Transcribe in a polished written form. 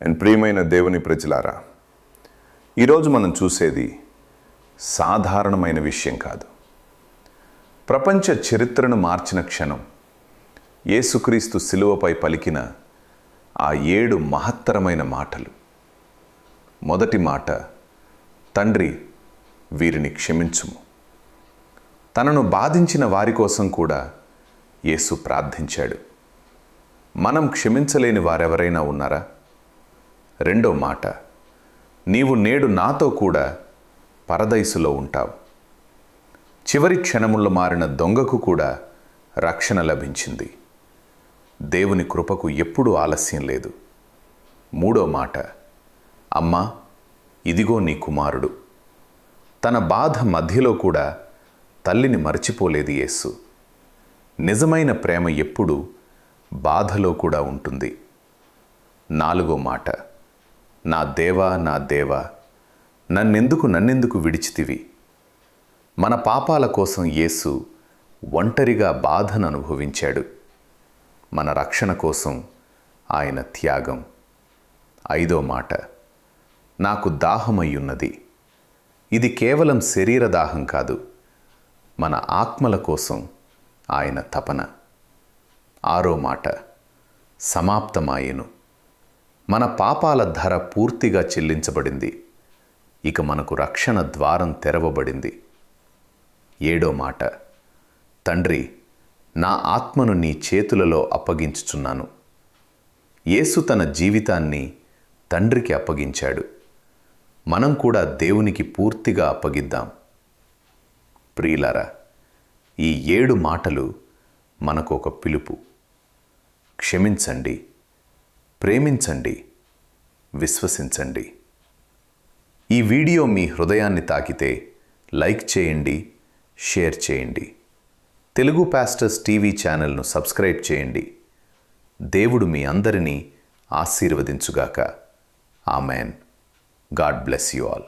And ప్రియమైన దేవుని ప్రజలారా, ఈరోజు మనం చూసేది సాధారణమైన విషయం కాదు. ప్రపంచ చరిత్రను మార్చిన క్షణం యేసుక్రీస్తు శిలువపై పలికిన ఆ 7 మహత్తరమైన మాటలు. మొదటి మాట, తండ్రి వీరిని క్షమించుము. తనను బాధించిన వారి కోసం కూడా యేసు ప్రార్థించాడు. మనం క్షమించలేని వారెవరైనా ఉన్నారా? రెండో మాట, నీవు నేడు నాతో కూడా పరదైసులో ఉంటావు. చివరి క్షణముల్లో మారిన దొంగకు కూడా రక్షణ లభించింది. దేవుని కృపకు ఎప్పుడూ ఆలస్యం లేదు. మూడో మాట, అమ్మా, ఇదిగో నీ కుమారుడు. తన బాధ మధ్యలో కూడా తల్లిని మరచిపోలేదు యేసు. నిజమైన ప్రేమ ఎప్పుడూ బాధలో కూడా ఉంటుంది. నాలుగో మాట, నా దేవా, నా దేవా, నన్నెందుకు విడిచితివి? మన పాపాల కోసం యేసు ఒంటరిగా బాధను అనుభవించాడు. మన రక్షణ కోసం ఆయన త్యాగం. ఐదో మాట, నాకు దాహమయ్యున్నది. ఇది కేవలం శరీర దాహం కాదు, మన ఆత్మల కోసం ఆయన తపన. ఆరో మాట, సమాప్తమాయెను. మన పాపాల ధర పూర్తిగా చెల్లించబడింది. ఇక మనకు రక్షణ ద్వారం తెరవబడింది. ఏడో మాట, తండ్రి, నా ఆత్మను నీ చేతులలో అప్పగించుచున్నాను. యేసు తన జీవితాన్ని తండ్రికి అప్పగించాడు. మనం కూడా దేవునికి పూర్తిగా అప్పగిద్దాం. ప్రియులారా, ఈ 7 మాటలు మనకు ఒక పిలుపు. క్షమించండి, ప్రేమించండి, విశ్వసించండి. ఈ వీడియో మీ హృదయాన్ని తాకితే లైక్ చేయండి, షేర్ చేయండి. తెలుగు పాస్టర్స్ టీవీ ఛానల్ను సబ్స్క్రైబ్ చేయండి. దేవుడు మీ అందరినీ ఆశీర్వదించుగాక. Amen. God bless you all.